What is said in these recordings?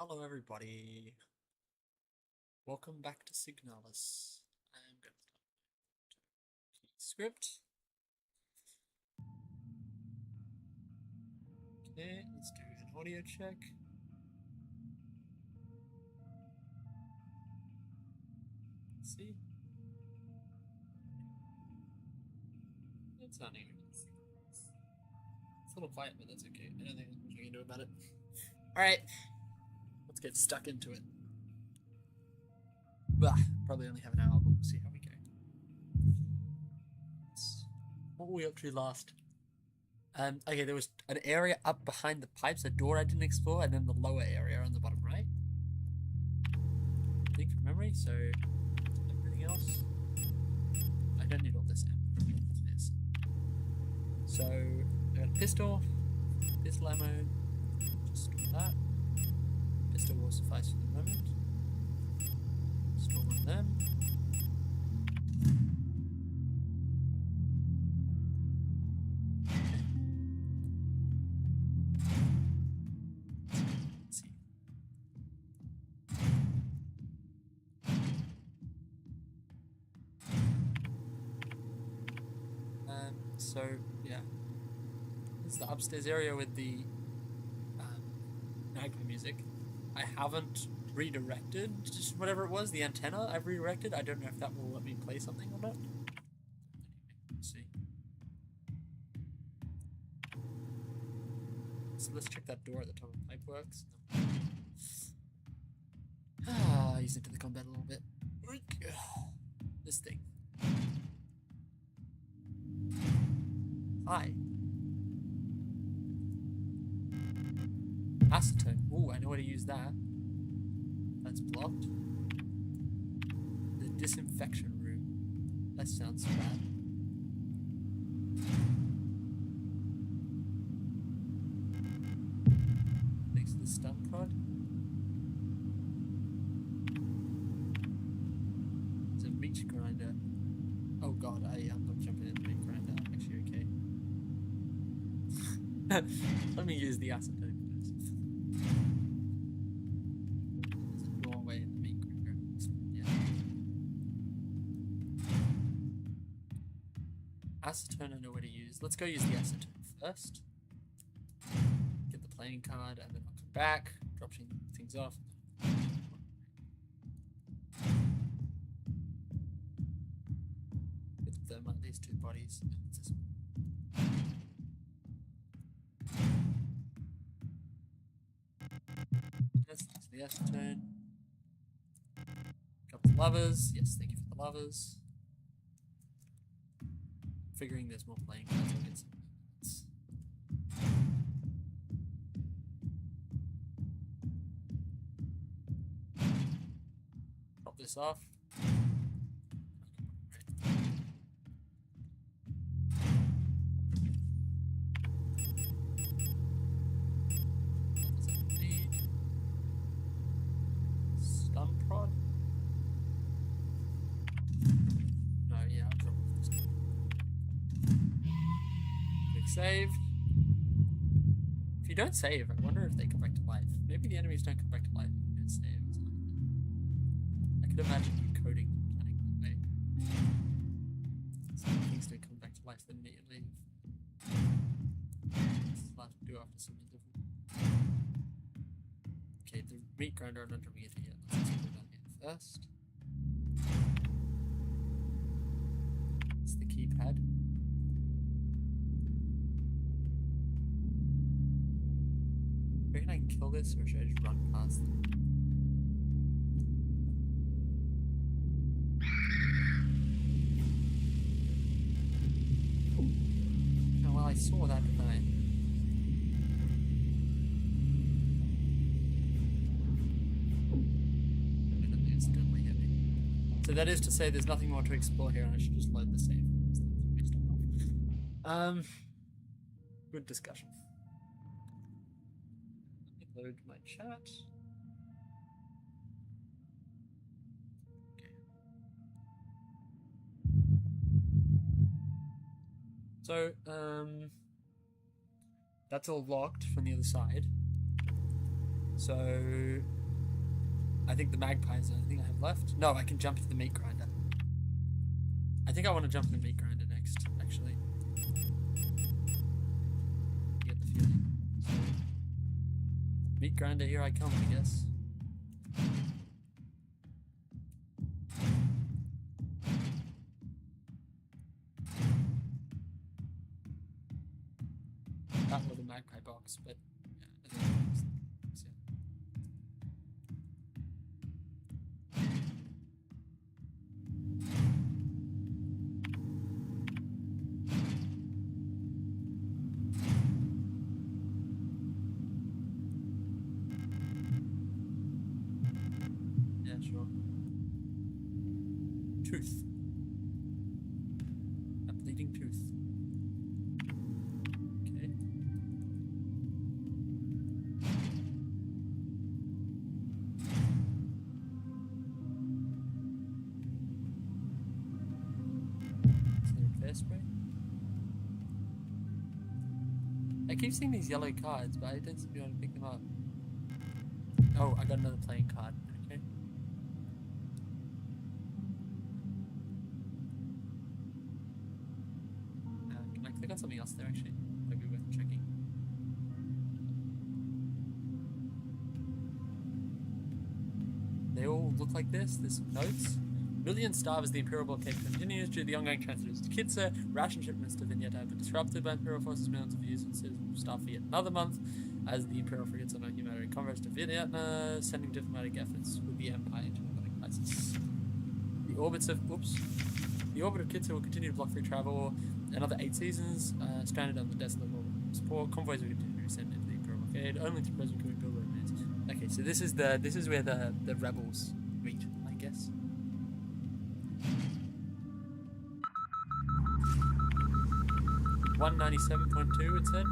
Hello everybody, welcome back to Signalis. I'm going to start the script. Okay, let's do an audio check. Let's see. It's sounding good. It's a little quiet, but that's okay. I don't think there's much we can do about it. Alright, let's get stuck into it. Probably only have an hour, but we'll see how we go. What were we up to last? Okay, there was an area up behind the pipes, a door I didn't explore, and then the lower area on the bottom right. I think from memory, so everything else. I don't need all this ammo. So I got a pistol ammo, just store that. Pistol will suffice for the moment. Store one of them. So yeah, it's the upstairs area with the magma music. I haven't redirected just whatever it was, the antenna I've redirected. I don't know if that will let me play something or not. Let's see. So let's check that door at the top of the pipe works. Ease into the combat a little bit. This thing. Hi. Acetone. Ooh, I know how to use that. That's blocked. The disinfection room. That sounds bad. Next to the stun prod. It's a meat grinder. Oh god, I'm not jumping in the meat grinder. I'm actually okay. Let me use the acetone first. There's a doorway in the meat grinder. Yeah. Acetone I know where to use. Let's go use the acetone first. Get the playing card and then I'll come back, drop things off. Get the thermite, these two bodies. That's the acetone. Couple of lovers. Yes, thank you for the lovers. Figuring there's more playing cards. I'll get some moments. Pop this off. Save. If you don't save, I wonder if they come back to life. Maybe the enemies don't come back to life if you don't save. I could imagine you coding the mechanic that way. Some things don't come back to life, then immediately this is hard to do after something different. Okay, the meat grinder I'm not jumping into yet. Let's see what that in first. It's the keypad. I reckon I can kill this, or should I just run past them? Oh, well, I saw that, didn't I? It didn't instantly hit me. So that is to say there's nothing more to explore here, and I should just load the save. Good discussion. Load my chat. Okay. So, that's all locked from the other side. So I think the magpies are the thing I have left. No, I can jump to the meat grinder. I think I want to jump to the meat grinder next, actually. I get the feeling. So, meat grinder, here I come, I guess. That was a magpie box, but yeah, I think it's, yeah, sure. Tooth. A bleeding tooth. Okay. Is there a fair spray? I keep seeing these yellow cards, but I don't seem to be able to pick them up. Oh, I got another playing card. Okay. Can I click on something else there, actually? Might be worth checking. They all look like this. There's some notes. Millions starve as the Imperial blockade continues due to the ongoing transfers to Kitsa. Ration shipments to Vignette have been disrupted by Imperial forces. Millions of users and staff for yet another month as the Imperial frigates are no humanitarian converts to Vignette, sending diplomatic efforts with the Empire into a crisis. The orbit of Kitsa will continue to block free travel another 8 seasons, stranded on the desolate world support. Convoys will continue to send into the Imperial blockade, only to present can we build roads. Okay, so this is where the rebels meet, I guess. $197.2 it said.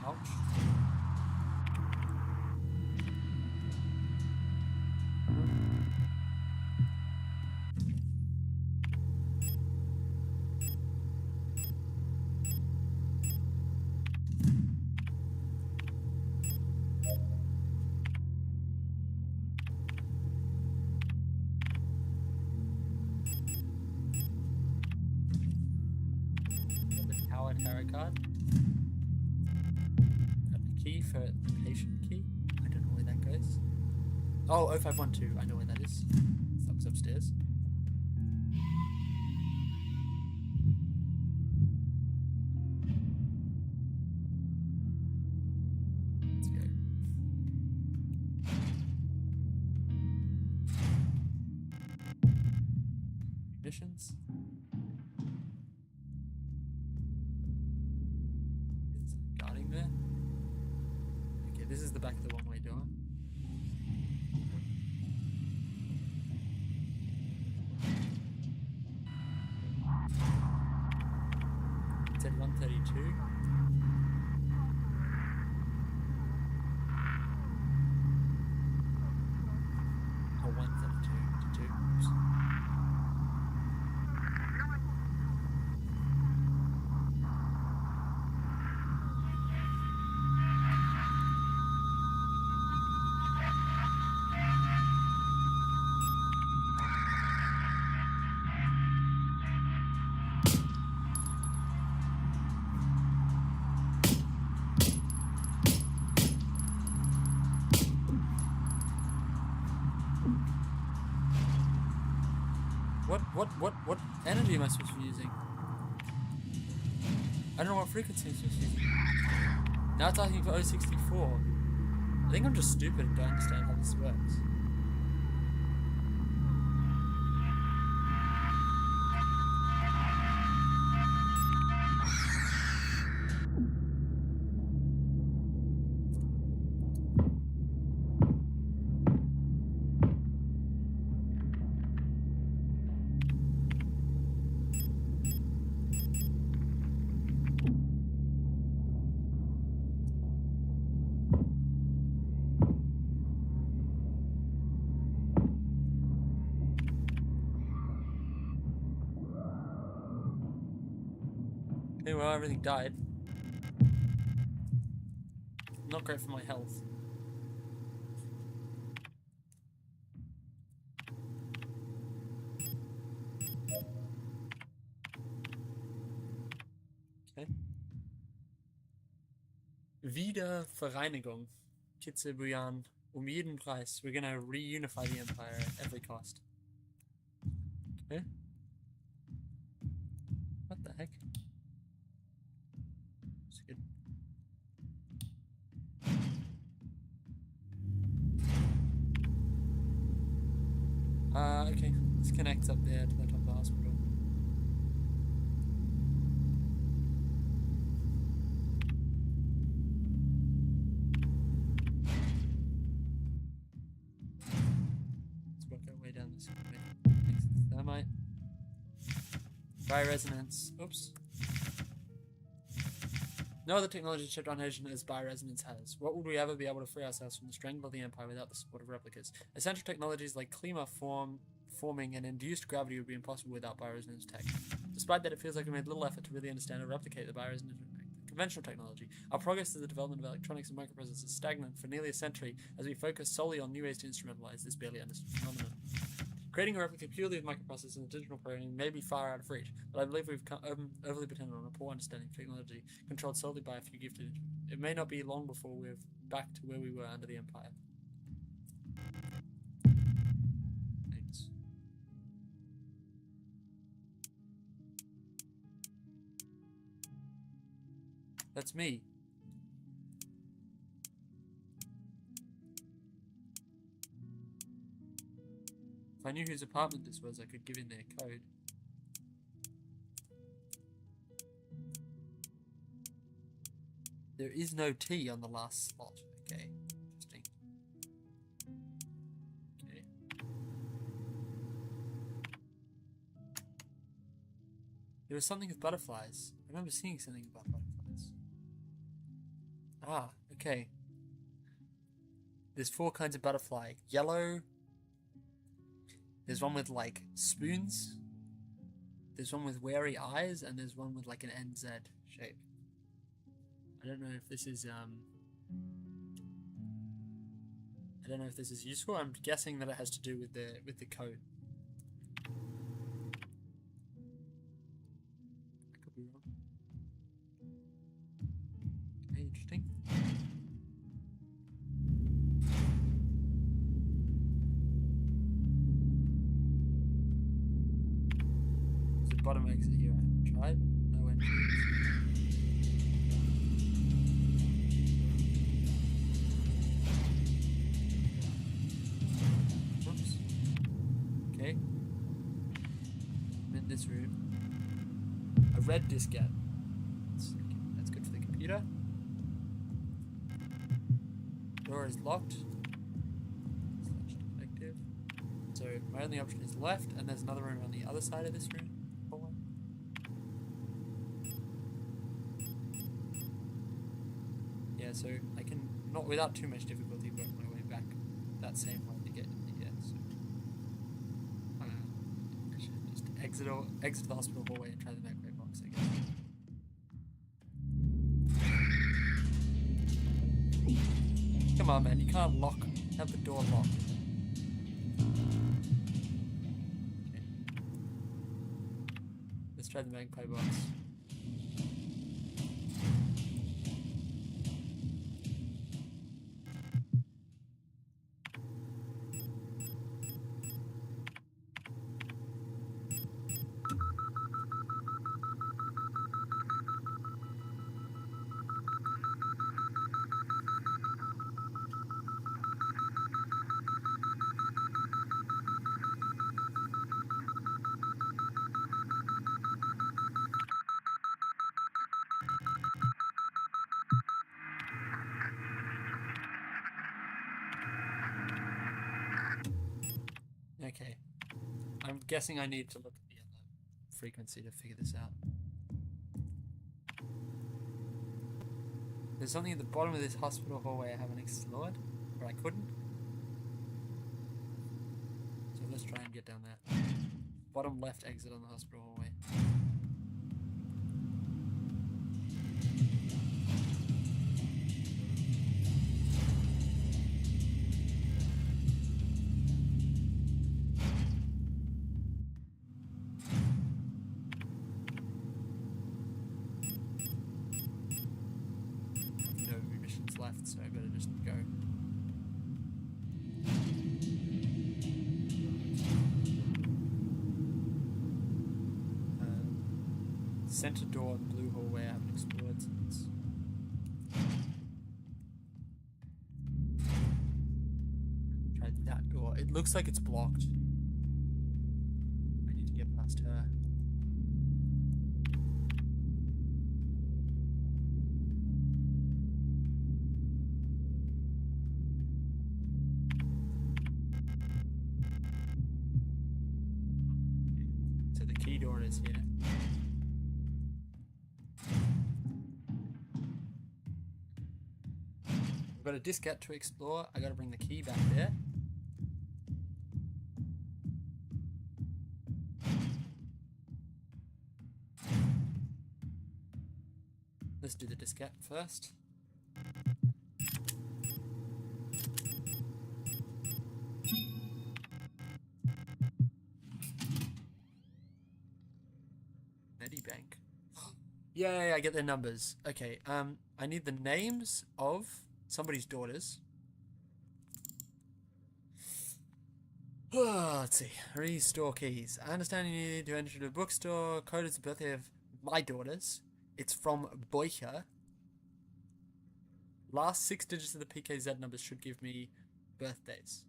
Ouch. Tarot card. Got the key for the patient key. I don't know where that goes. Oh, 0512. I know where that is. That was upstairs. Let's go. Missions. Guarding there. Okay, this is the back of the one-way door. It's at 132. Or 132 to 2. Oops. What energy am I supposed to be using? I don't know what frequency I'm supposed to be using. Now it's asking for 064. I think I'm just stupid and don't understand how this works. well, everything died. Not great for my health. Okay. Wiedervereinigung. Kitzebuyan. Jeden Preis. We're gonna reunify the Empire at every cost. Okay. What the heck? It's good. Okay. This connects up there to the top of the hospital. Let's work our way down this way. Next thermite. Bioresonance. Oops. No other technology shipped on Asian as bioresonance has. What would we ever be able to free ourselves from the strangle of the Empire without the support of replicas? Essential technologies like Klima forming and induced gravity would be impossible without bioresonance tech. Despite that, it feels like we made little effort to really understand or replicate the bioresonance conventional technology. Our progress to the development of electronics and microprocessors is stagnant for nearly a century as we focus solely on new ways to instrumentalize this barely understood phenomenon. Creating a replica purely with microprocessors and digital programming may be far out of reach, but I believe we've become overly dependent on a poor understanding of technology controlled solely by a few gifted. It may not be long before we're back to where we were under the Empire. Thanks. That's me. If I knew whose apartment this was, I could give in their code. There is no T on the last slot. Okay, interesting. Okay. There was something with butterflies. I remember seeing something about butterflies. Ah, okay. There's 4 kinds of butterfly. Yellow. There's one with like spoons. There's one with wary eyes, and there's one with like an NZ shape. I don't know if this is I don't know if this is useful. I'm guessing that it has to do with the code. I could be wrong. Okay, interesting. There's a bottom exit here. I haven't tried. No entries. Okay. I'm in this room. A red diskette. That's good for the computer. Door is locked. Slash defective. So my only option is left, and there's another room on the other side of this room. Yeah, so I can, not without too much difficulty, work my way back that same way to get here. So I should just exit the hospital hallway and try the back way box, I guess. Come on, man, you can't have the door locked. Okay. Let's try the magpie box. Okay. I'm guessing I need to look at the other frequency to figure this out. There's something at the bottom of this hospital hallway I haven't explored, or I couldn't. So let's try and get down there. Bottom left exit on the hospital hallway. left, so I better just go. Center door, blue hallway, I haven't explored since. Tried that door. It looks like it's blocked. I need to get past her. So the key door is here. We've got a diskette to explore. I gotta bring the key back there. Let's do the diskette first. Medibank. Yay, I get their numbers. Okay, I need the names of somebody's daughters. Let's see. Restore keys. I understand you need to enter the bookstore. Code is the birthday of my daughters. It's from Boyka. Last 6 digits of the PKZ numbers should give me birthdays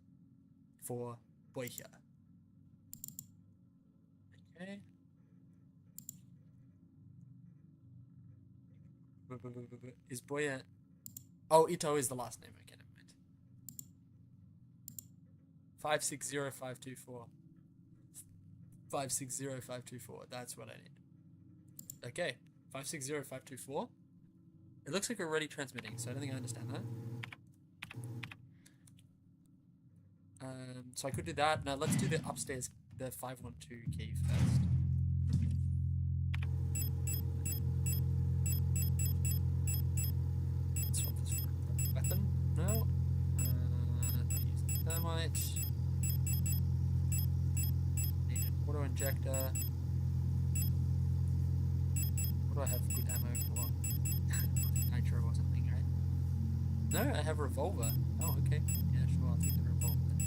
for Boyka. Okay. Is Boya... Oh, Ito is the last name. Okay, never mind. 560524. 560524. That's what I need. Okay. 560524. It looks like we're already transmitting, so I don't think I understand that. So I could do that. Now let's do the upstairs, the 512 key first. Swap this for a weapon. No. Use the thermite. Need an auto injector. What do I have good ammo for? Nitro or something, right? No, I have a revolver. Oh, okay. Yeah, sure, I'll take the revolver then.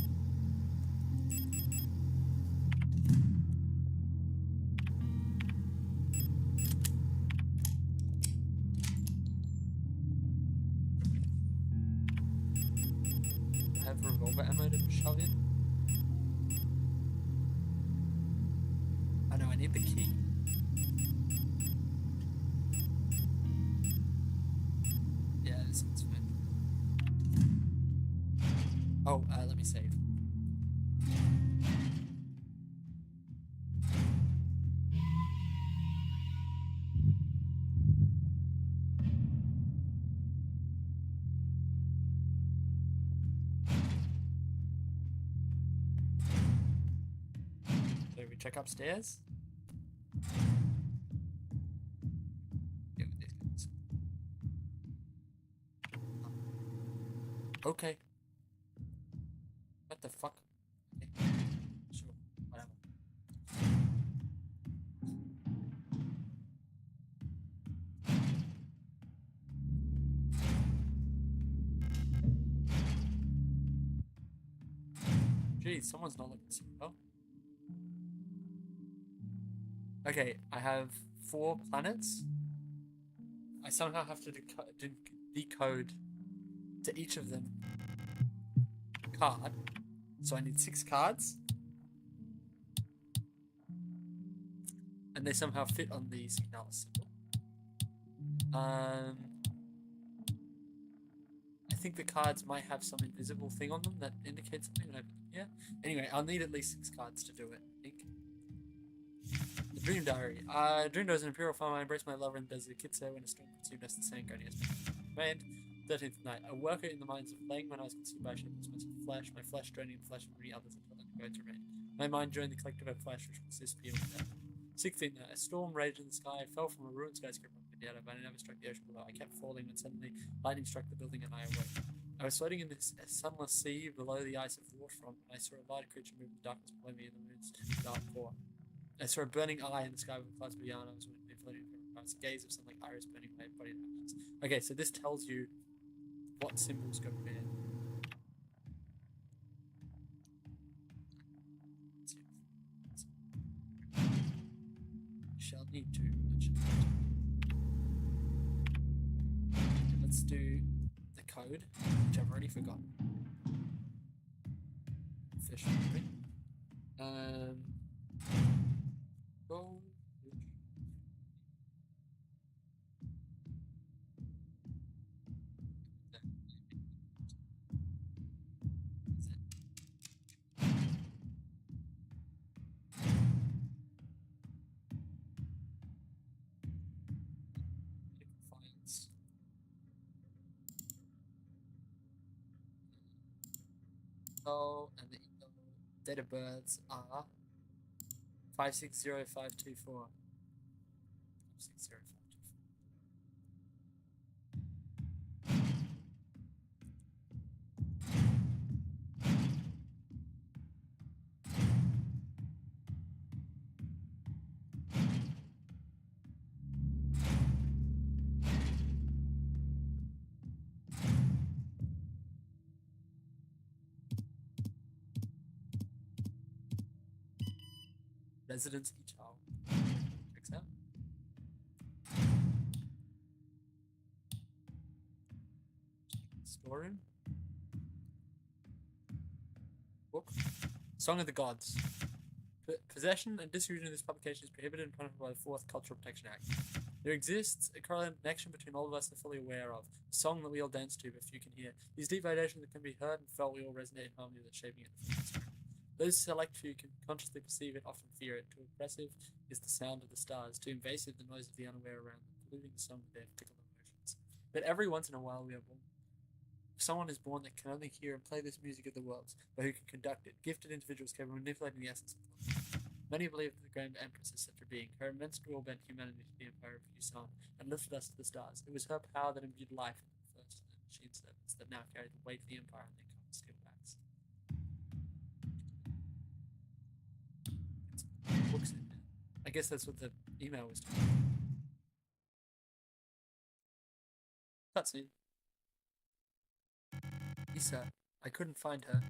I have revolver ammo to shove in. I know, I need the key. Oh, let me save. So we check upstairs. Yeah, with these guys. Okay. What the fuck? Okay. Sure, whatever. Geez, someone's not looking so well. Okay, I have 4 planets. I somehow have to decode to each of them card. So I need 6 cards. And they somehow fit on the Signalis symbol. I think the cards might have some invisible thing on them that indicates something. Yeah. Anyway, I'll need at least 6 cards to do it, I think. The Dream Diary. Dreamed I was an Imperial farmer. I embraced my lover and as a kid say when a storm consumed us, the same guardian command. 13th night. A worker in the mines of Lang when I was consumed by a shape of flesh, my flesh draining the flesh of many others until I could go to remain. My mind joined the collective of flesh which consists beyond death. 16th night. A storm raged in the sky. I fell from a ruined skyscraper on Indiana, but I never struck the ocean below. I kept falling when suddenly lightning struck the building and I awoke. I was floating in this sunless sea below the ice of the waterfront when I saw a light creature move in the darkness below me in the moon's dark core. I saw a burning eye in the sky with clouds beyond. I was floating from the gaze of some like iris burning my body in ashes. Okay, so this tells you what symbols go where. Shall need to. Let's do the code, which I've already forgotten. Fish. Go. Files. Oh, and the date of births are 560524. 560524. Residence each hour. Checks out. Storeroom. Book. Song of the Gods. Possession and distribution of this publication is prohibited and punishable by the 4th Cultural Protection Act. There exists a correlative connection between all of us that are fully aware of. A song that we all dance to, but few can hear. These deep vibrations that can be heard and felt, we all resonate in harmony that's shaping it. Those select few can consciously perceive it, often fear it. Too oppressive is the sound of the stars, too invasive the noise of the unaware around them, polluting the song with their particular emotions. But every once in a while we are born. If someone is born that can only hear and play this music of the worlds, but who can conduct it, gifted individuals capable of manipulating the essence of life. Many believe that the Grand Empress is such a being. Her immense will bent humanity to the empire of Yusan and lifted us to the stars. It was her power that imbued life in the first machine servants that now carry the weight of the empire on their common steel backs. Books in there. I guess that's what the email was doing. Cutscene. Isa, I couldn't find her.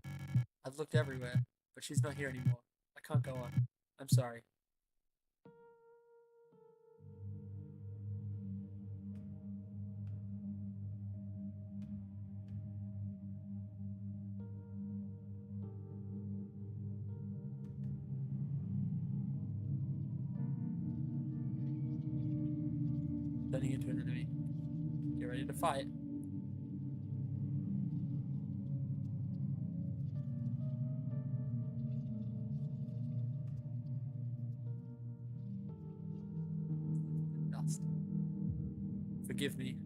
I've looked everywhere, but she's not here anymore. I can't go on. I'm sorry. Turning into an enemy. Get ready to fight. Dust. Forgive me.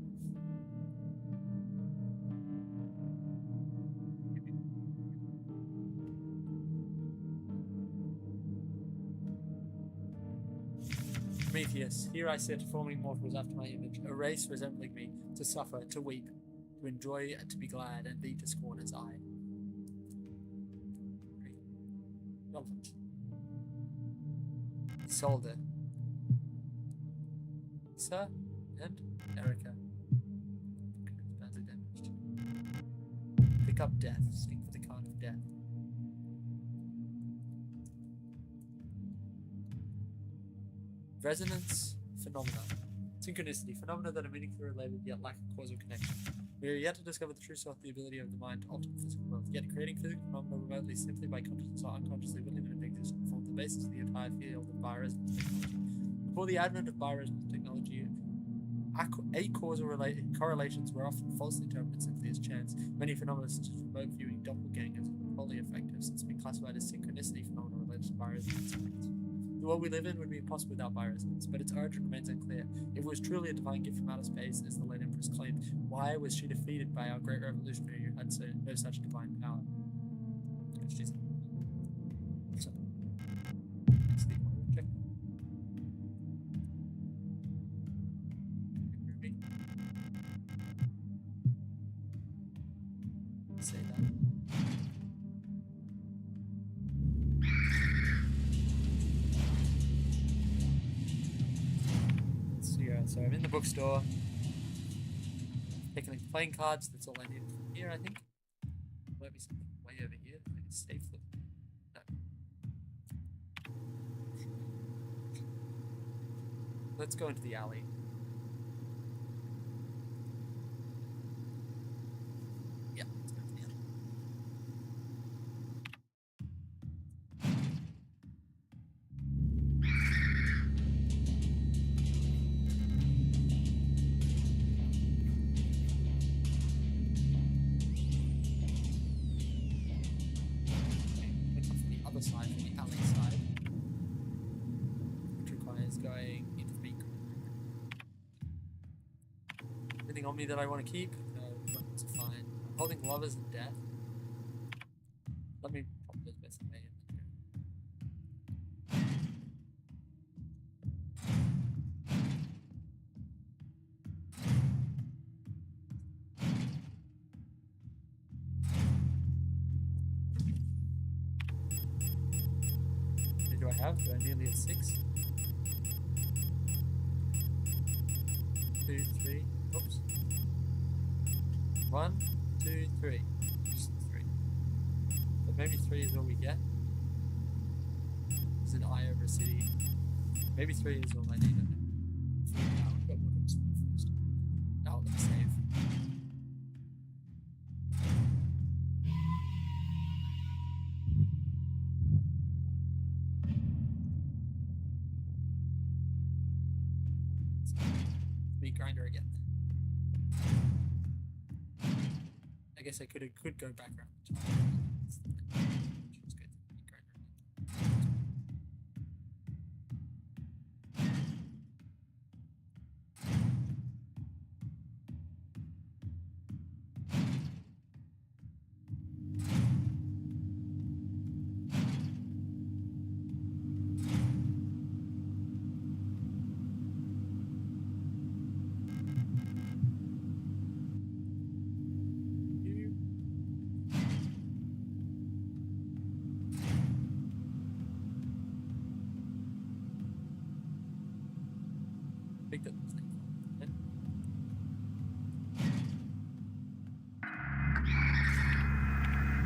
Prometheus, here I sit, forming mortals after my image, a race resembling me, to suffer, to weep, to enjoy, and to be glad, and thee to scorn as I. Relevant. Isolde. Isa and Erica. Badly damaged. Pick up death, sing for the card of death. Resonance phenomena. Synchronicity. Phenomena that are meaningfully related yet lack a causal connection. We are yet to discover the true source of the ability of the mind to alter the physical world, yet creating physical phenomena remotely simply by consciousnly or unconsciously will limit existence form the basis of the entire field of bioresonance technology. Before the advent of bioresonance technology, acausal correlations were often falsely interpreted simply as chance. Many phenomena such as remote viewing, doppelgangers, and the poly effect have since been classified as synchronicity phenomena related to bioresonance effects. The world we live in would be impossible without bioresonance, but its origin remains unclear. If it was truly a divine gift from outer space, as the late Empress claimed, why was she defeated by our great revolutionary who had no such divine power? She's so, check. Say that. So I'm in the bookstore. Taking the playing cards, that's all I needed from here, I think. Might be something way over here, like a safe flip. No. Let's go into the alley. Yeah, let's go into the alley. Side from the alley side, which requires going into the beak. Anything on me that I want to keep? No, weapons are fine. I'm holding lovers and death. Let me pop those bits away. Do I have? Do I nearly have 6? 2, 3. Oops. 1, 2, 3. Just 3. But maybe 3 is all we get. There's an eye over a city. Maybe 3 is all I need. Now, I've got more to explore first. Now, let me save. Grinder again. I guess I could go back around the top. Let's go to meat grinder again. Picked up this thing. Okay.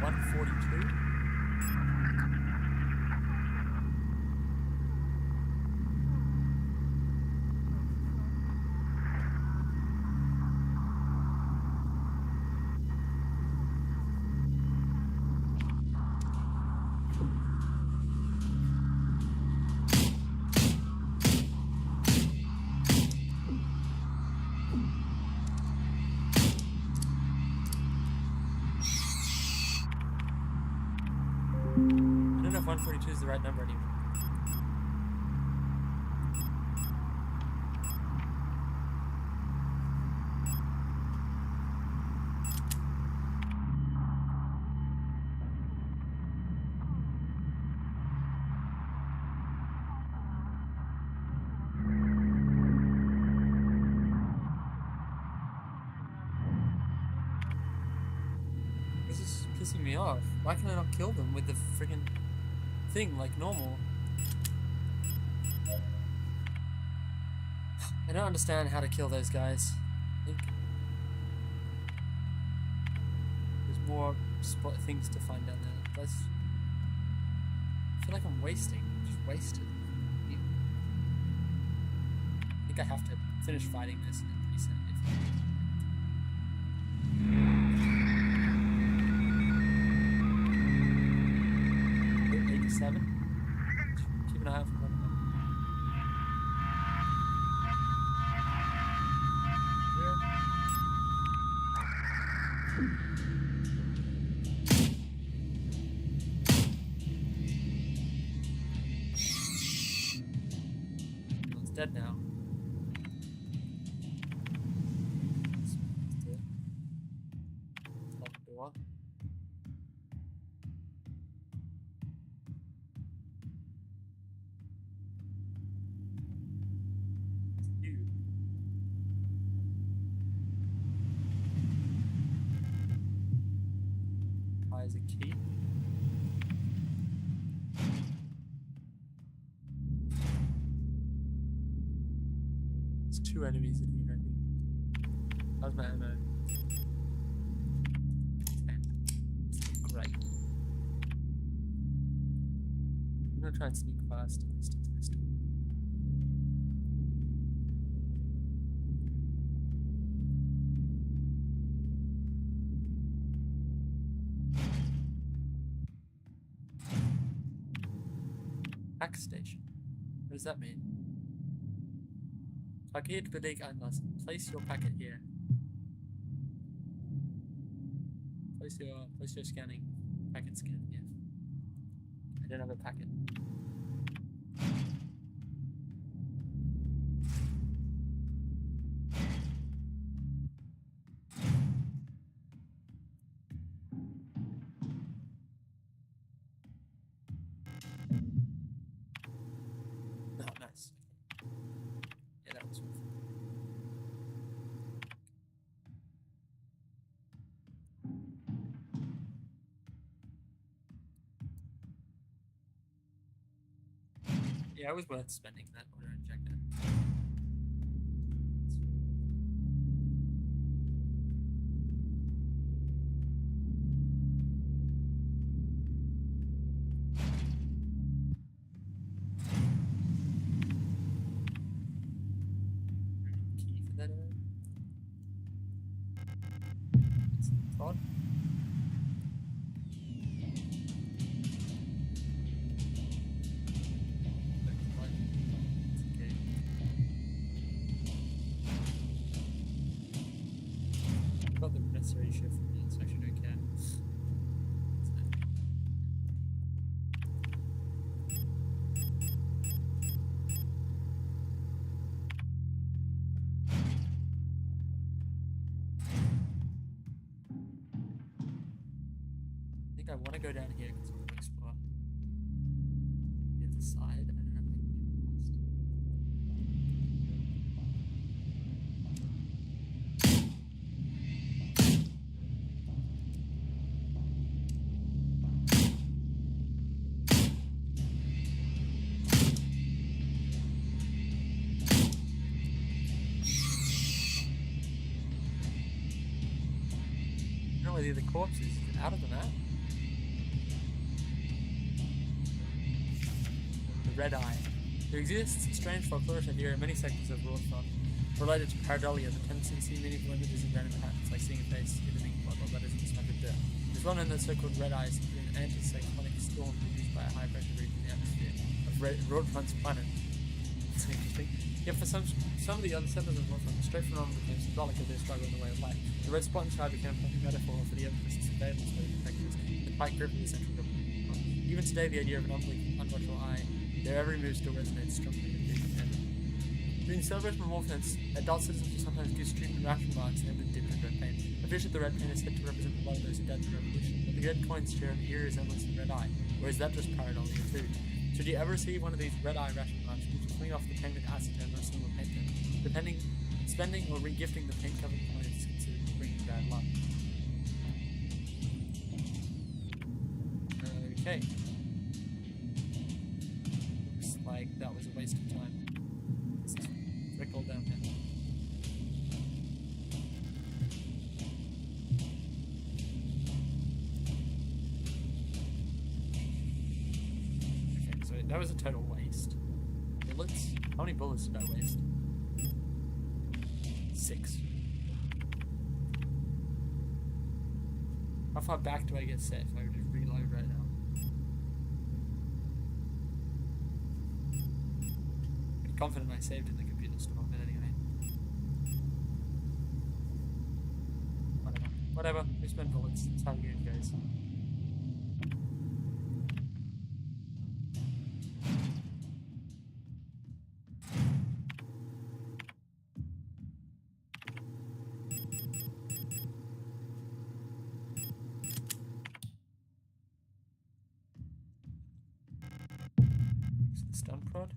142. I don't know if 142 is the right number anymore. This is pissing me off. Why can I not kill them with the friggin' thing like normal? I don't understand how to kill those guys. I think there's more things to find down there. That's, I feel like I'm wasting. Just wasted. I think I have to finish fighting this and reset it. 87. Keep an eye out for one of them. It's dead now. Lock the door. As a key. There's 2 enemies in here, I think. How's my ammo? gonna try and sneak past, at least into this door. Pack station. What does that mean? Paket beleg anlassen. Place your packet here. Place your scanning. Packet scan, yeah. I don't have a packet. Oh, nice. Yeah, that was worth it. Yeah, it was worth spending that auto injector. Key for that area. It's the prod. Got the necessary shift from me, so I actually don't care. I think I want to go down here because I want to explore the other side. I don't know if I can get past. I don't know where the other corpse is. Is it out of the map? The red eye. There exists a strange folkloric idea in many sectors of Warthog related to pareidolia, the tendency to see meaningful images in random patterns, like seeing a face hidden in blood or letters in the smoke of dirt. It is well known that so-called red eyes have been an anticyclonic storm produced by a high-pressure region in the atmosphere of Rodfront's planet. That's interesting. Yet for some of the other settlers of Warthog, the straight phenomenon became symbolic of their struggle in the way of life. The red spot in the sky became a perfect metaphor for the emphasis of surveillance by the detectives, the tight grip of the central government. Even today, the idea of an unwatchful eye, their every move still resonates strongly with the people. During the celebration of Warfence, adult citizens will sometimes give streaming ration marks and then dipped in red paint. A fish of the red paint is said to represent the blood of those who died in the revolution, but the red coins share an eerie resemblance to the red eye, or is that just pareidolia too? Should you ever see one of these red eye ration marks, you just clean off the paint with acetone or silver paint pen. Spending or regifting the paint covered coins is considered bringing bad luck. Okay. Looks like that was a waste of time. Let's just trickle down here. Okay, so that was a total waste. Bullets? How many bullets did I waste? 6. How far back do I get set if I would just reload right now? I'm confident I saved in the computer store, but anyway. Whatever. We spend bullets. That's how the game goes. Stun prod.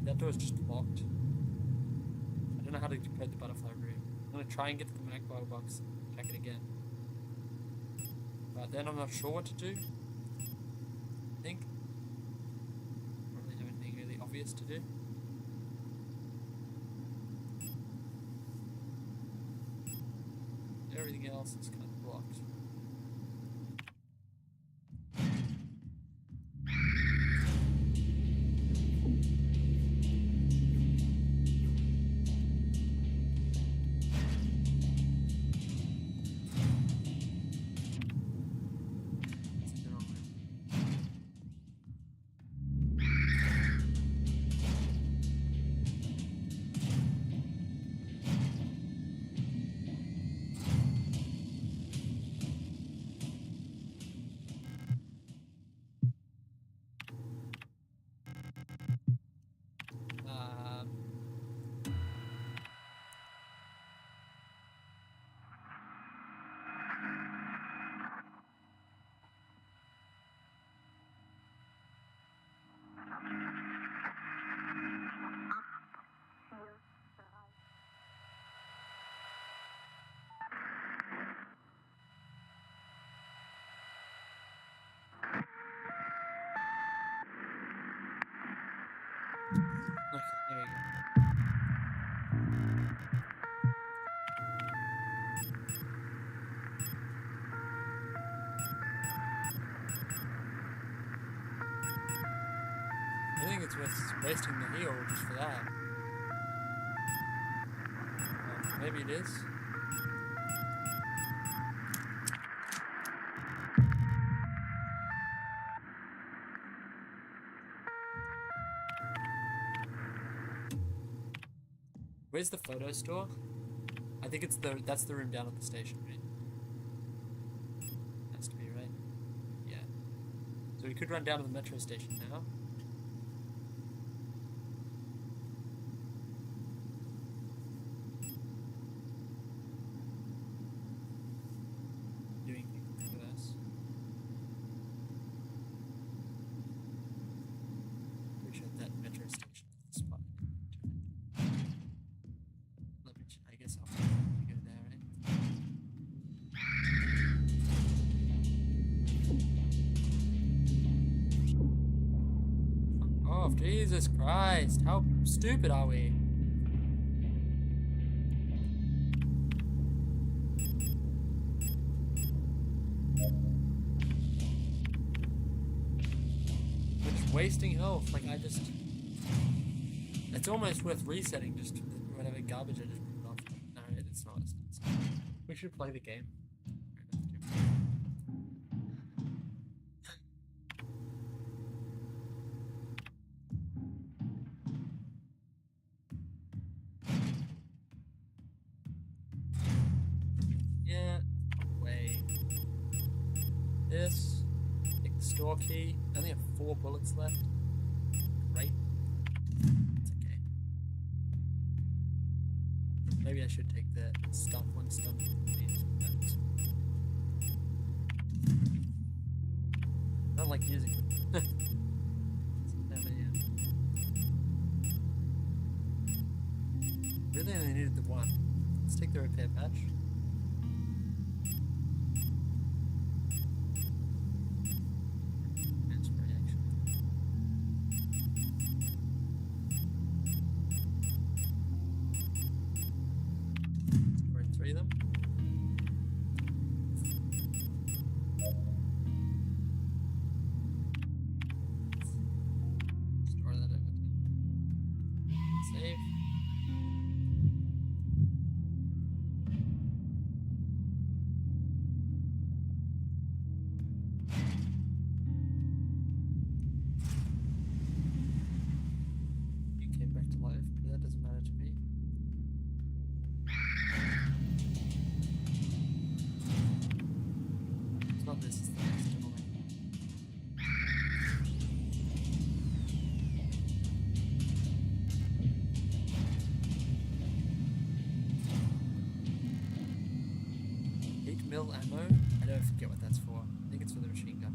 That door is just locked. I don't know how to decode the butterfly room. I'm gonna try and get to the magpie box, check it again. But then I'm not sure what to do. I think. I don't really have anything really obvious to do. everything else is kind of blocked. Okay, there we go. I think it's worth wasting the heal just for that. Maybe it is. Where's the photo store? I think that's the room down at the station, right? Has to be, right? Yeah. So we could run down to the metro station now. Doing anything with us. Pretty sure that metro station is the spot. I guess I'll go there, right? Oh, Jesus Christ. How stupid are we? We're just wasting health. Like, it's almost worth resetting just whatever garbage I just put off. No, it's not. We should play the game. Yeah, away. This. Take the store key. I only have 4 bullets left. Great. It's okay. Maybe I should take the stuff one stuff. I don't like using them. Really only needed the one. Let's take the repair patch. Mil ammo? I don't forget what that's for. I think it's for the machine gun.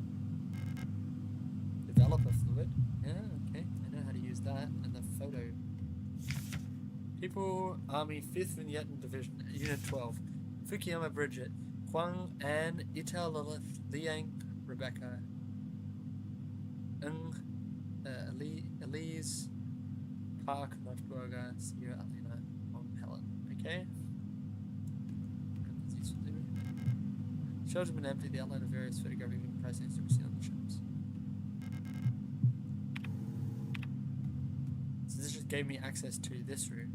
Developer fluid? Yeah, okay. I know how to use that. And the photo. People, Army, 5th Vignette Division, Unit 12. Fukuyama Bridget. Huang, Anne, Ita, Lilith, Liang, Rebecca. Elise, Park, Notchburger, Sierra, Alina, Helen. Okay? Shelves have been empty. The outline of various photographic pricing is to be seen on the shelves. So this just gave me access to this room.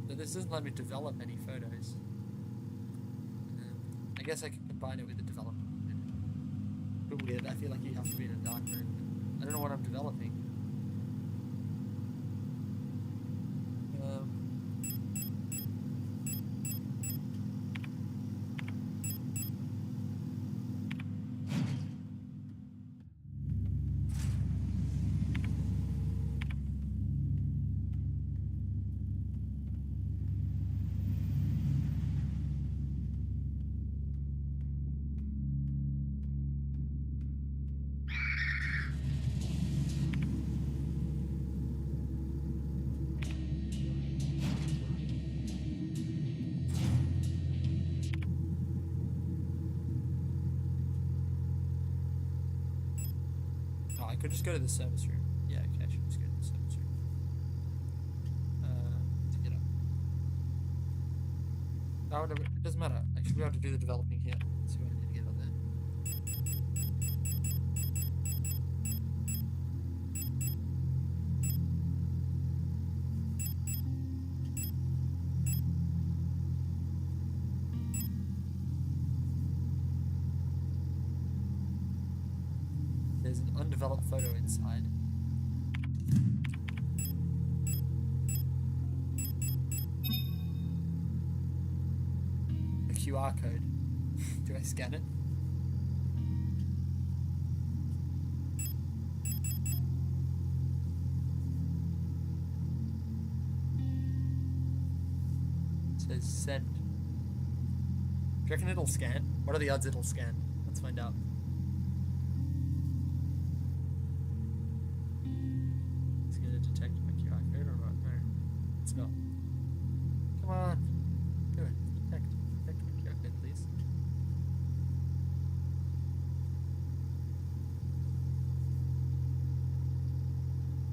But this doesn't let me develop any photos. I guess I can combine it with the development. But weird, I feel like you have to be in a dark room. I don't know what I'm developing. I could just go to the service room. Yeah, okay, I should just go to the service room. To get up. Oh, whatever. It doesn't matter. I should be able to do the developing here. Let's see what I need to get up there. There's an undeveloped photo inside. A QR code. Do I scan it? It says send. Do you reckon it'll scan? What are the odds it'll scan? Let's find out. No. Come on. Do it. Detect my QR code, please.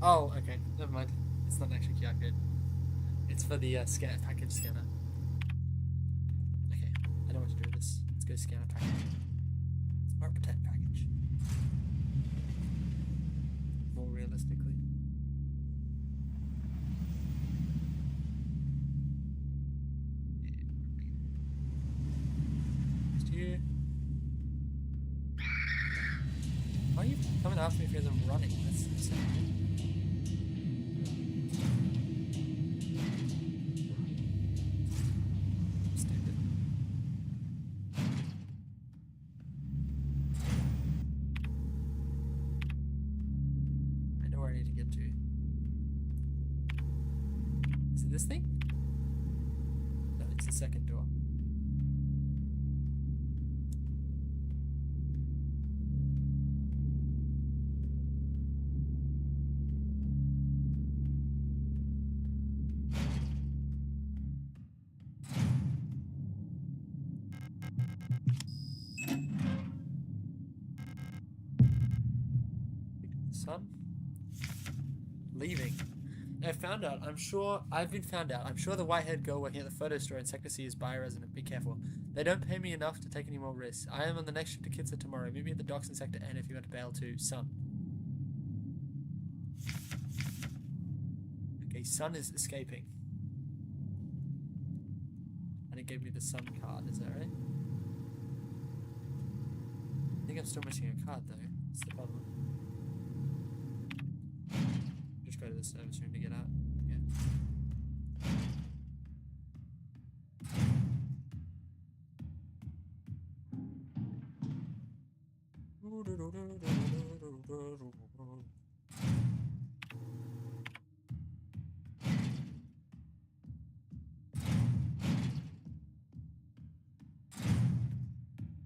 Oh, okay. Never mind. It's not an actual QR code. It's for the package scanner. Okay. I know what to do with this. Let's go scan a package. Or protect package. More realistically. Why are you coming after me because I'm running? That's insane. Stupid. I know where I need to get to. Is it this thing? No, it's the second door. Son? Leaving. I found out. I've been found out. I'm sure the white-haired girl working at the photo store in Sector C is bioresident. Be careful. They don't pay me enough to take any more risks. I am on the next ship to Kitsa tomorrow. Meet me at the docks in Sector N if you want to bail too. Son. Okay, Son is escaping. And it gave me the Sun card, is that right? I think I'm still missing a card though. That's the problem. Just go to the service room to get out. Yeah.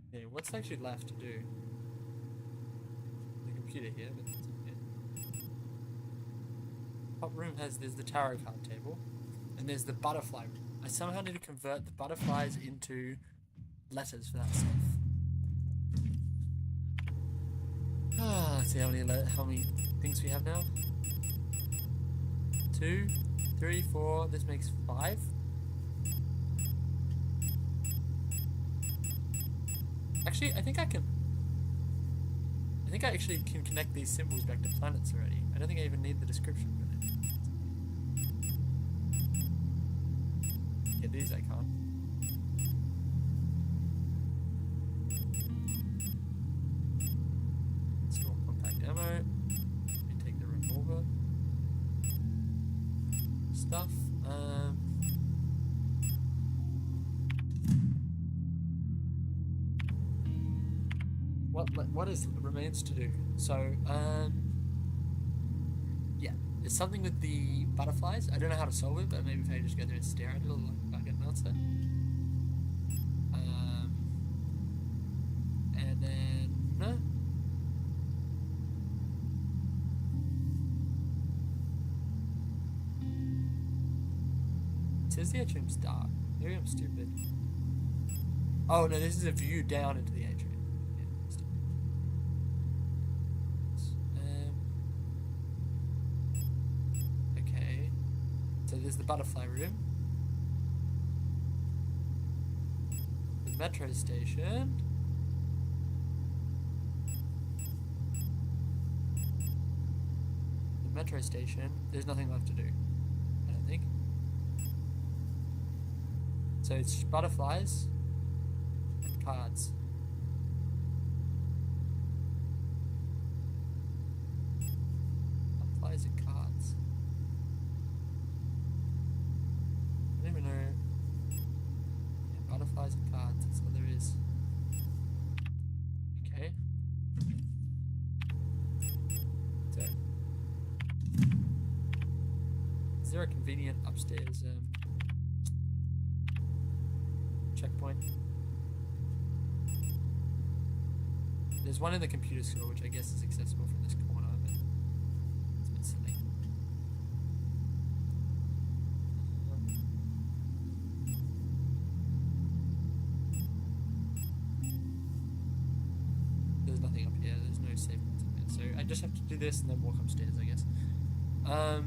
Okay, what's actually left to do? The computer here, but that's okay. Top room there's the tarot card table, and there's the butterfly room. I somehow need to convert the butterflies into letters for that safe. Let's see how many things we have now. 2, 3, 4. This makes 5. Actually, I think I can. I think I actually can connect these symbols back to planets already. I don't think I even need the description for it. Yeah, these I can't. Store compact ammo. Let me take the revolver. Stuff. What is remains to do? So, yeah, there's something with the butterflies. I don't know how to solve it, but maybe if I just go there and stare at it, I'll get an answer. And then no. It says the atrium's dark. Maybe I'm stupid. Oh no, this is a view down into the atrium. There's the butterfly room, the metro station, there's nothing left to do, I don't think. So it's butterflies and cards. Butterflies and cards. I don't even know. Yeah, butterflies and cards, that's all there is. Okay. So, is there a convenient upstairs checkpoint? There's one in the computer store, which I guess is accessible from this corner, but it's a bit silly. There's nothing up here. There's no save points up here, so I just have to do this and then walk upstairs, I guess. I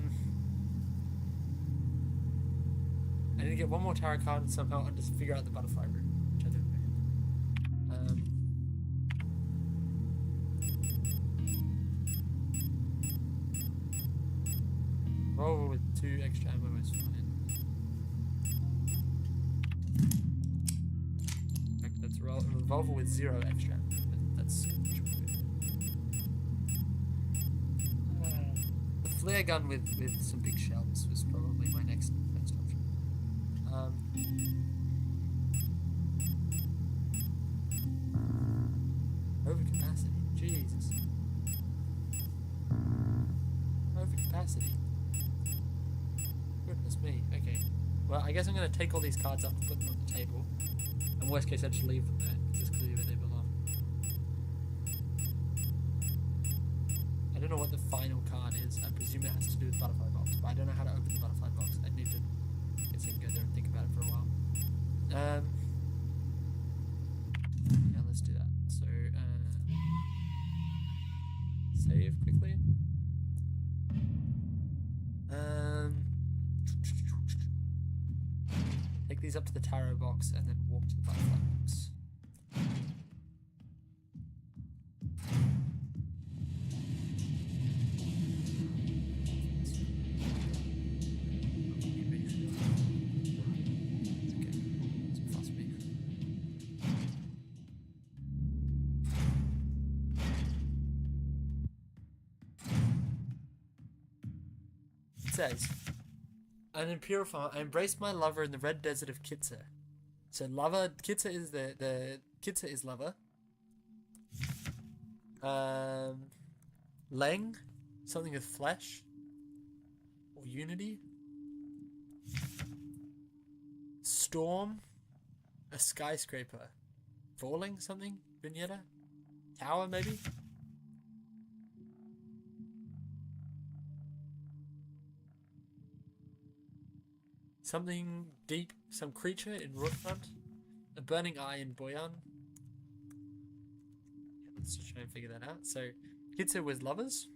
need to get one more tarot card and somehow I'll just figure out the butterfly room, which I don't know. Roll with 2 extra ammo is fine. In fact, that's a revolver with 0 extra ammo. That's the flare gun with some big shells was probably my next option. Overcapacity. Jesus. Overcapacity. Goodness me. Okay. Well, I guess I'm going to take all these cards up and put them on the table. And worst case, I just leave them there, because it's clearly where they belong. I don't know what the final card is. I presume it has to do with the butterfly box, but I don't know how to open the butterfly box. I'd need to go there and think about it for a while. Yeah, let's do that. So, save quickly. Take these up to the tarot box and then walk to the butterfly box. Says, an imperial farmer, I embraced my lover in the red desert of Kitsa. So lover, Kitsa is Kitsa is lover. Leng, something with flesh or unity. Storm, a skyscraper, falling something. Vignetta, tower maybe. Something deep, some creature in Rootfront. A burning eye in Boyan. Yeah, let's just try and figure that out. So, Kitsa was lovers.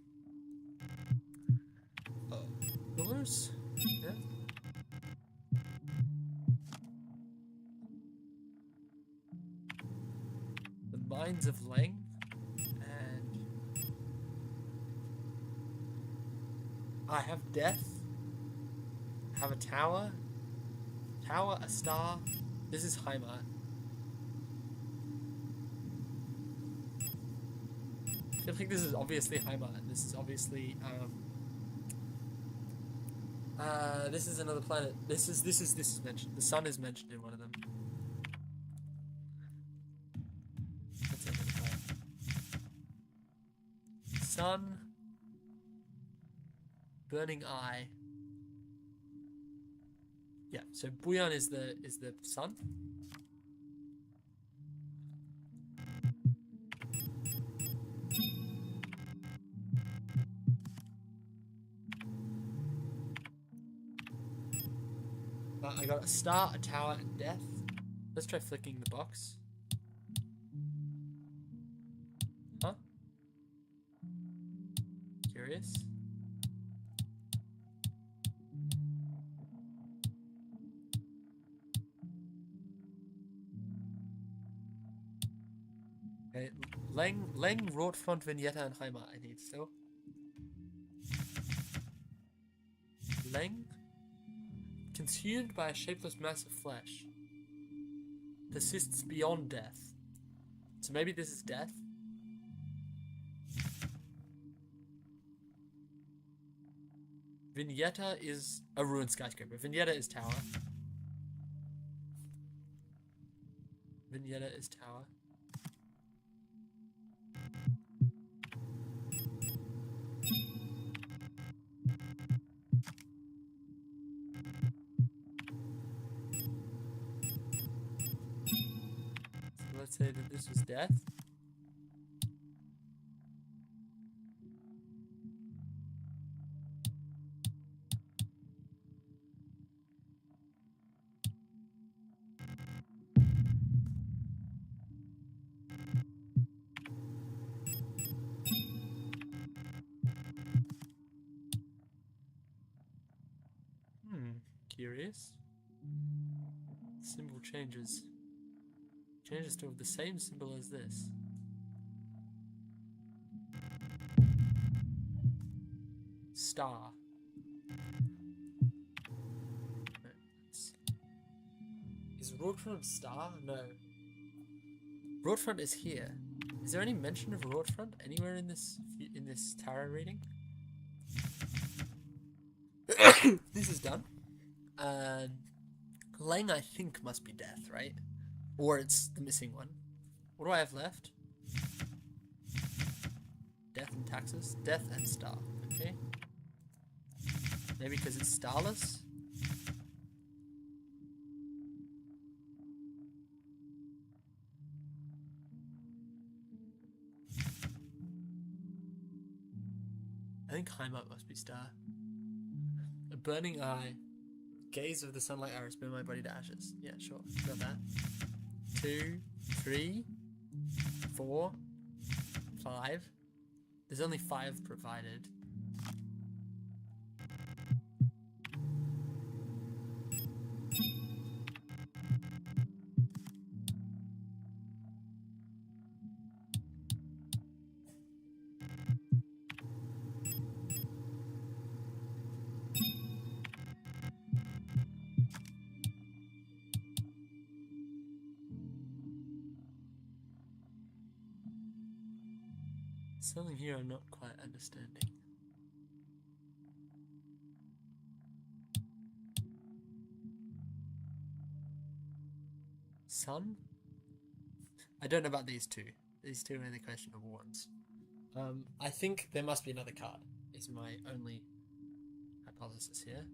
Pillars? Yeah. The remains of Leng, and I have death. I have a tower, a star. This is Heimat. I feel like this is obviously Heimat, and this is obviously this is another planet. This is mentioned. The sun is mentioned in one of them. Let's enter the planet. Sun, burning eye. Yeah, so Buyan is the sun. I got a star, a tower, and death. Let's try flicking the box. Huh? Curious. Okay, Leng, Rotfront, Vignetta, and Heimat I need still. Leng, consumed by a shapeless mass of flesh, persists beyond death. So maybe this is death? Vignetta is a ruined skyscraper. Vignetta is tower. Vignetta is tower. So let's say that this was death. Curious. Symbol changes. Changes to the same symbol as this. Star. Is Roadfront star? No. Roadfront is here. Is there any mention of Roadfront anywhere in this tarot reading? This is done. Leng, I think, must be death, right? Or it's the missing one. What do I have left? Death and taxes? Death and star. Okay. Maybe because it's starless? I think Heimat must be star. A burning eye. Gaze of the sunlight arrows burn my body to ashes. Yeah, sure. Got that. 2, 3, 4, 5. There's only 5 provided. Something here I'm not quite understanding. Sun? I don't know about these two. These two are the questionable ones. I think there must be another card, is my only hypothesis here.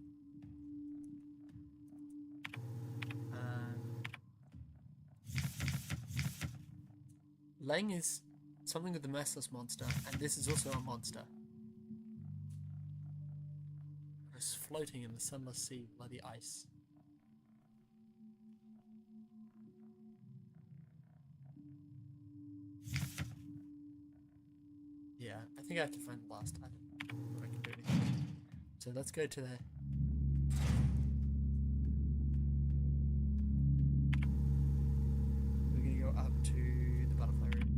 Leng is something with the massless monster, and this is also a monster. It's floating in the sunless sea, bloody ice. Yeah, I think I have to find the last item before I can do anything. So let's go to the... We're gonna go up to the butterfly room.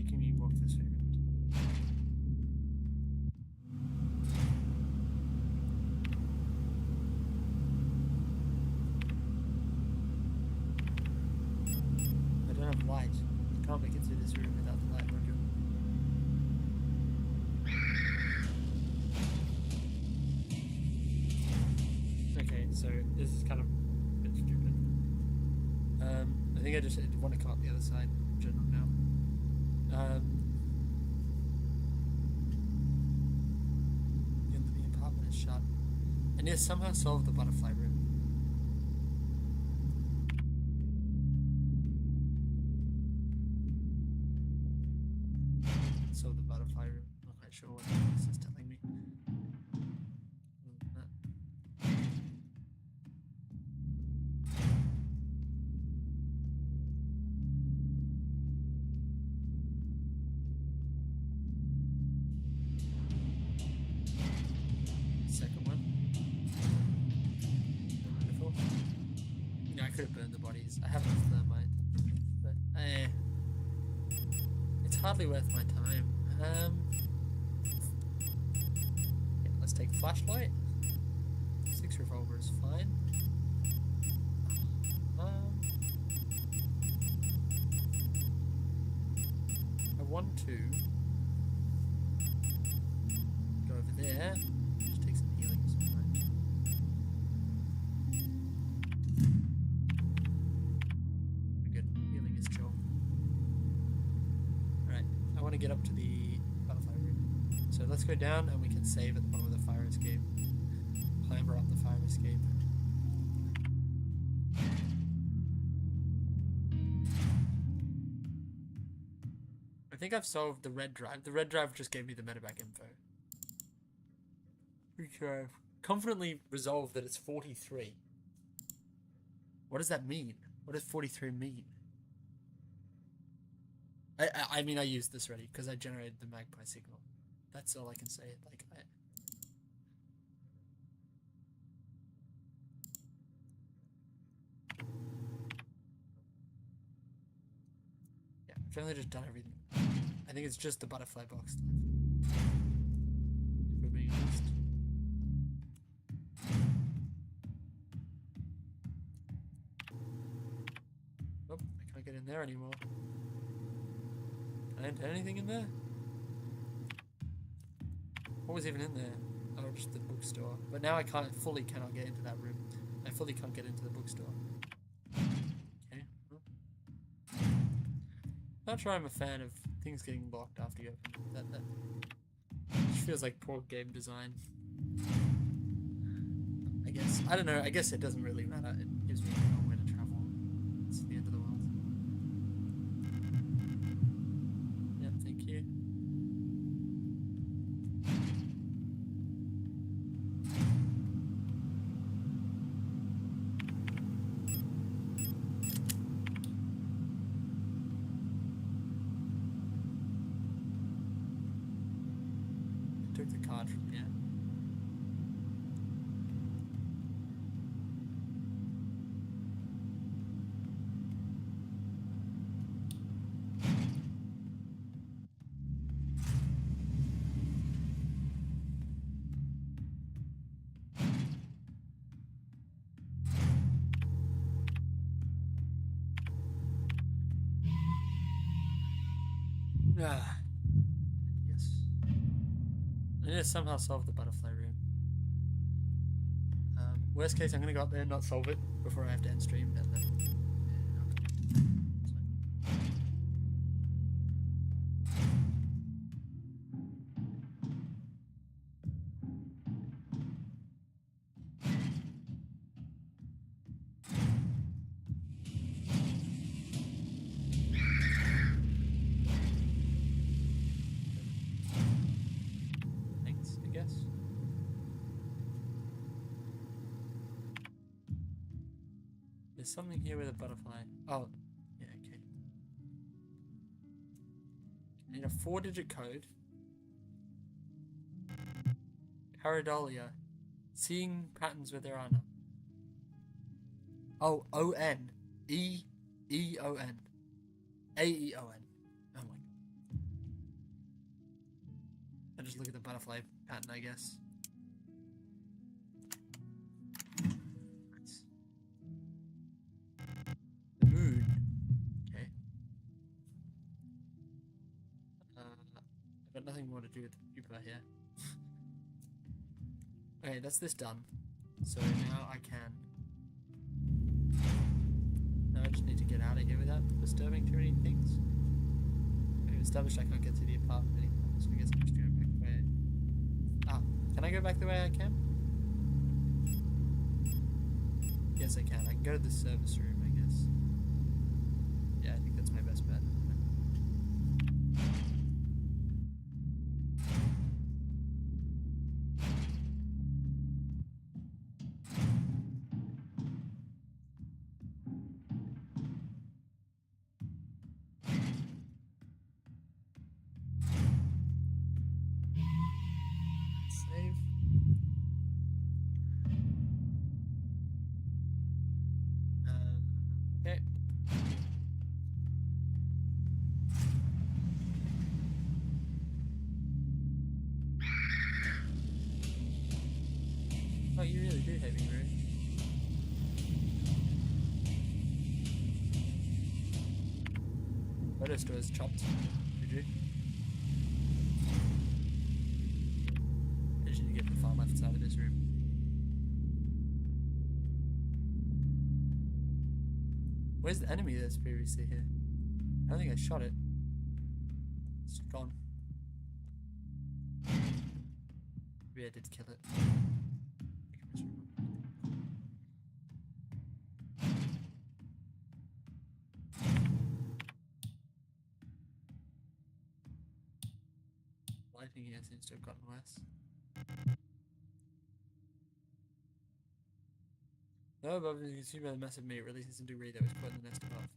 making me walk this way around. I don't have light. I can't make it through this room without the light module. Okay, so this is kind of a bit stupid. I think I just want to come up the other side in general now. The apartment is shut. I need to somehow solve the butterfly room. Solve the butterfly room. Not quite sure what this is telling me. Second one. Wonderful. You know, I could have burned the bodies. I have enough thermite. But, it's hardly worth my time. Yeah, let's take a flashlight. 6 revolver is fine. I want to go over there. Just take some healing or something. We're good. Healing is chill. Alright, I want to get up to the butterfly room. So let's go down and we can save at the bottom of the fire escape. Clamber up the fire escape. I think I've solved the red drive. The red drive just gave me the medevac info. Which I've confidently resolved that it's 43. What does that mean? What does 43 mean? I mean, I used this already because I generated the magpie signal. That's all I can say. Like, yeah, I've generally just done everything. I think it's just the butterfly box left. If we're being honest. Oh, I can't get in there anymore. Can I enter anything in there? What was even in there? Oh, just the bookstore. But now I fully cannot get into that room. I fully can't get into the bookstore. Okay. Not sure I'm a fan of things getting blocked after you open that just feels like poor game design. I guess. I don't know. I guess it doesn't really matter. It gives me nowhere to travel. It's the end of the world. Yeah, thank you. Took the card from here. Ah. Yes. I need to somehow solve the butterfly room. Worst case, I'm going to go up there and not solve it before I have to end stream, and then... Thanks, I guess. There's something here with a butterfly. Oh, yeah, okay. I need a 4-digit code. Pareidolia. Seeing patterns where there are none. Oh, O-N. E-E-O-N. A-E-O-N. Oh my god. just look at the butterfly pattern, I guess. Nice. The moon. Okay. I've got nothing more to do with the pupa here. Okay, that's this done. So now I can... Now I just need to get out of here without disturbing too many things. We've established I can't get to the apartment anymore, so I guess I'm just going back the way... Ah, can I go back the way I came? Yes, I can. I can go to the service room, I guess. Yeah, I think that's my best bet. Save. Okay. Oh, you really do hate me, Rue. Photo store is chopped. Did you? I just need to get the far left side of this room. Where's the enemy that's previously here? I don't think I shot it. It's gone. Maybe I did kill it. Lighting here seems to have gotten worse. No, but you can see by the massive meat releases into debris that was caught in the nest above.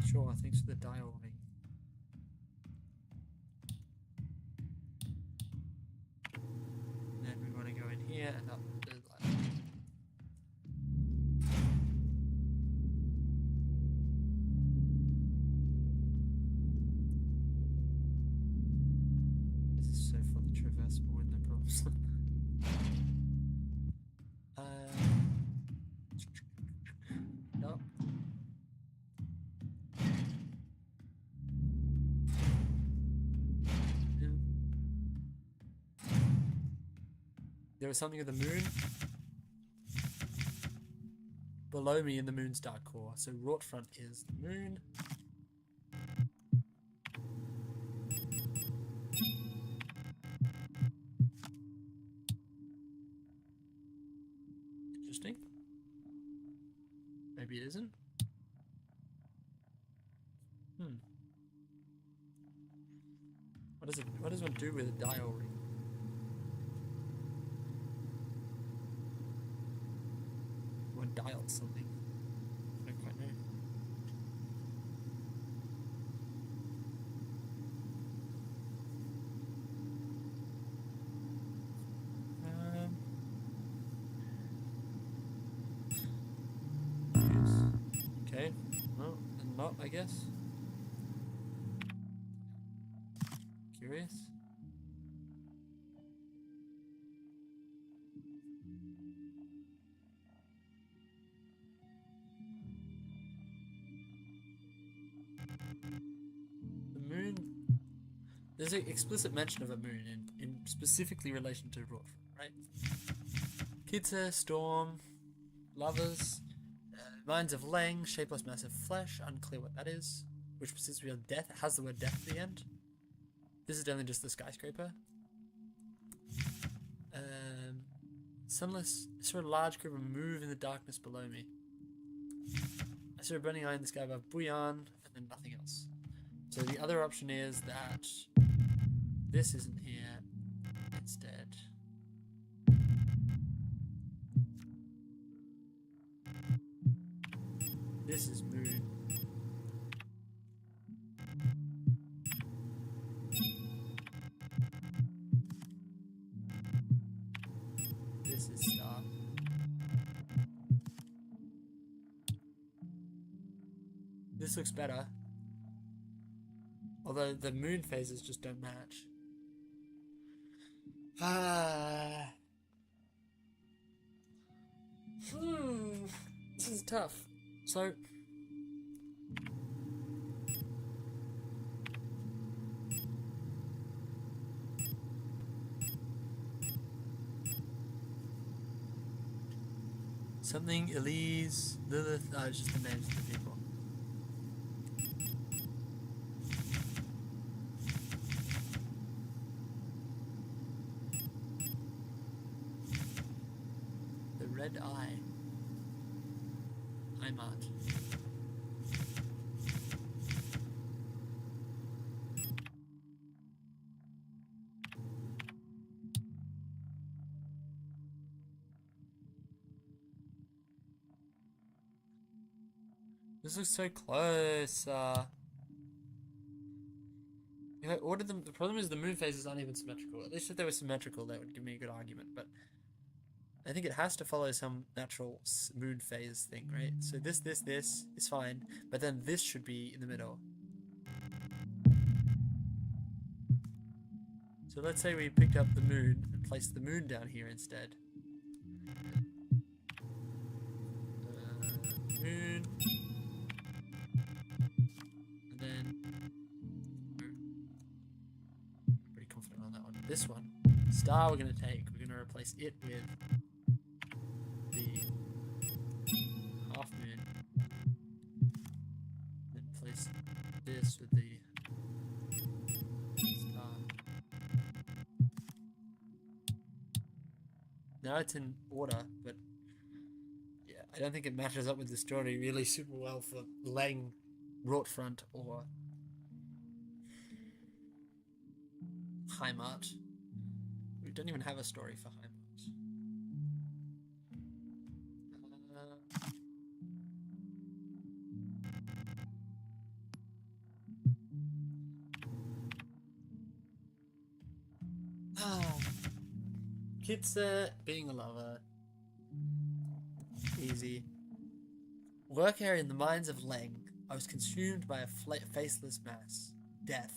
Sure, thanks for the dial ring. And then we want to go in here and up the ladder. This is so fully traversable with no problems. Nope. There was something of the moon below me in the moon's dark core. So wrought front is the moon. Interesting. Maybe it isn't. What does one do with a dial ring? One dialed something. I don't quite know. Okay. Well, and not, I guess. Curious. The moon. There's an explicit mention of a moon in specifically relation to Roth, right? Kitsa, Storm, Lovers, Minds of Lang, Shapeless Massive Flesh, unclear what that is, which persists beyond death. It has the word death at the end. This is only just the skyscraper. Sunless. I saw a large creeper move in the darkness below me. I saw a burning eye in the sky above Buyan, and then nothing else. So the other option is that this isn't here. It's dead. This is moon. This is star. This looks better. Although the moon phases just don't match. Ah. This is tough. So. Something, Elise, Lilith. Oh, it's just the names of the people. The Red Eye. Heimat. This looks so close. If I ordered them, the problem is the moon phases aren't even symmetrical. At least if they were symmetrical, that would give me a good argument. But I think it has to follow some natural moon phase thing, right? So this is fine, but then this should be in the middle. So let's say we picked up the moon and placed the moon down here instead. Moon. And then... I'm pretty confident on that one. This one. Star we're going to take. We're going to replace it with the half moon. Then place this with the star. Now it's in order, but yeah, I don't think it matches up with the story really super well for Lang, Rortfront, or Heimat. We don't even have a story for Heimat. Kitsa being a lover. Easy. Work area in the mines of Lang. I was consumed by a faceless mass. Death.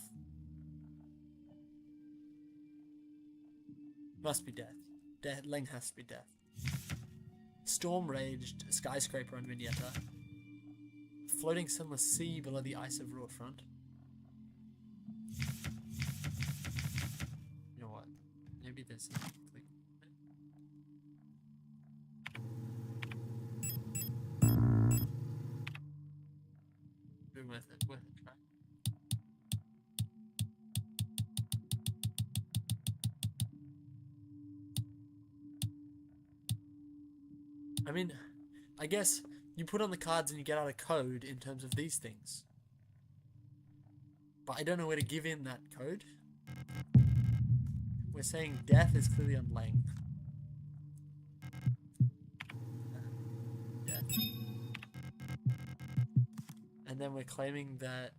Must be death. Lang has to be death. Storm raged, a skyscraper on Vignetta. Floating sunless sea below the ice of Rortfront. You know what? Maybe there's something. Worth a try. I mean, I guess you put on the cards and you get out a code in terms of these things. But I don't know where to give in that code. We're saying death is clearly on Lang. Death. And then we're claiming that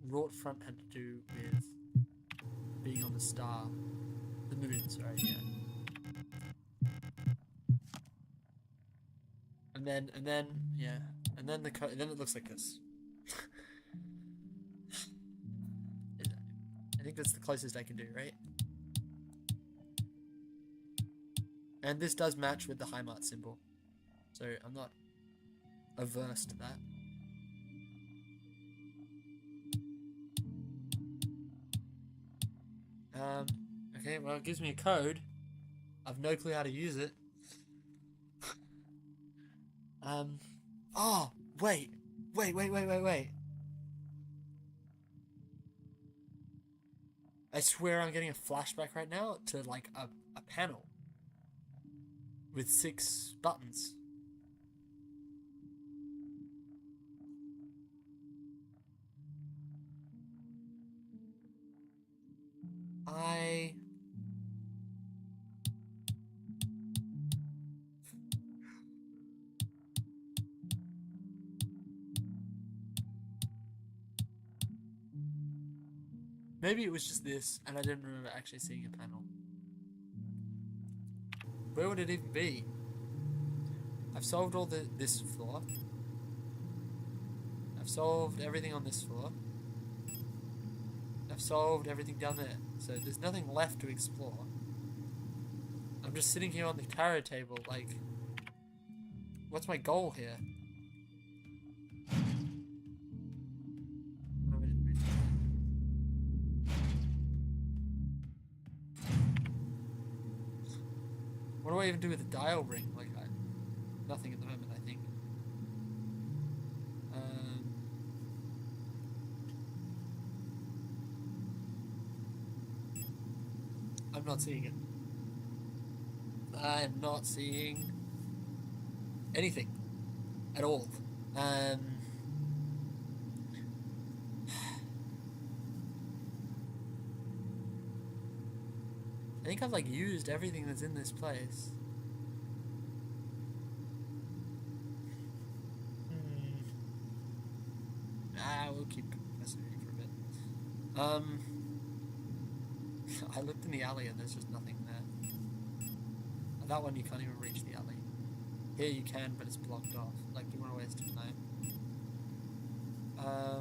Rortfront had to do with being on the star. The moon, sorry, yeah. And then, yeah. And then then it looks like this. I think that's the closest I can do, right? And this does match with the Heimat symbol. So I'm not averse to that. Okay, well, it gives me a code. I've no clue how to use it. Oh, wait. I swear I'm getting a flashback right now to, like, a panel with 6 buttons. Maybe it was just this, and I didn't remember actually seeing a panel. Where would it even be? I've solved all this floor. I've solved everything on this floor. I've solved everything down there. So there's nothing left to explore. I'm just sitting here on the tarot table, like, what's my goal here? No, I didn't read that. What do I even do with the dial ring? Like, nothing at the moment, I think. I'm not seeing it. I'm not seeing anything at all. I think I've like used everything that's in this place. We'll keep messing with you for a bit. I looked in the alley and there's just nothing there. That one you can't even reach the alley. Here you can, but it's blocked off. Like, you want to waste your time. I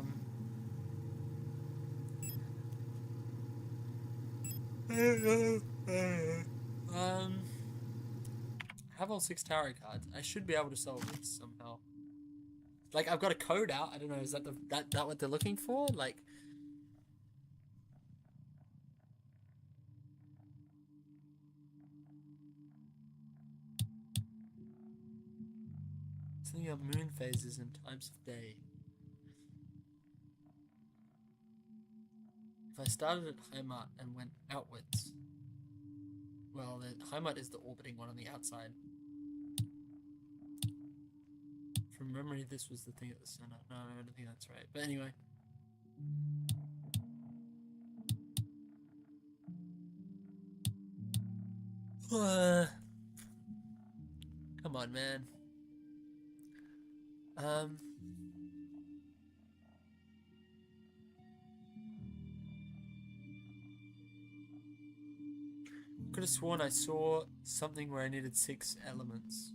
have all 6 tarot cards. I should be able to solve this somehow. Like, I've got a code out. I don't know, is that that what they're looking for? Like, something about moon phases and times of day. If I started at Heimat and went outwards, well, the Heimat is the orbiting one on the outside. From memory, this was the thing at the center. No, I don't think that's right. But anyway. Come on, man. Could have sworn I saw something where I needed 6 elements.